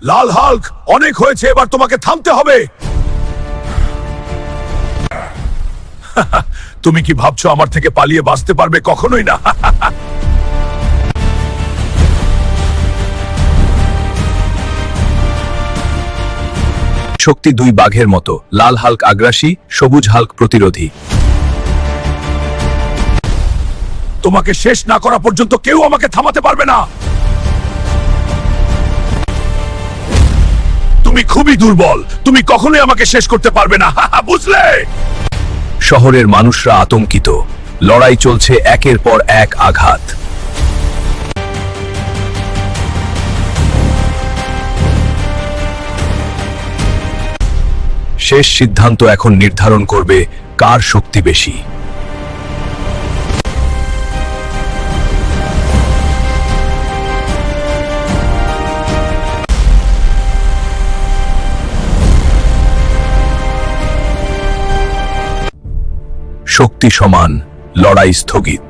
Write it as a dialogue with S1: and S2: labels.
S1: লাল Hulk, অনেক হয়েছে, এবার তোমাকে থামতে হবে। তুমি কি ভাবছো আমার থেকে পালিয়ে বাঁচতে পারবে? কখনোই না।
S2: শক্তি দুই বাঘের মতো, লাল হাল্ক আগ্রাসী, সবুজ হাল্ক প্রতিরোধী।
S1: তোমাকে শেষ না করা পর্যন্ত কেউ আমাকে থামাতে পারবে না। তুমি খুবই দুর্বল, তুমি কখনোই আমাকে শেষ করতে পারবে না। বুঝলে?
S2: শহরের মানুষরা আতঙ্কিত, লড়াই চলছে একের পর এক আঘাত। শেষ সিদ্ধান্ত এখন নির্ধারণ করবে কার শক্তি বেশি। শক্তি সমান, লড়াই স্থগিত।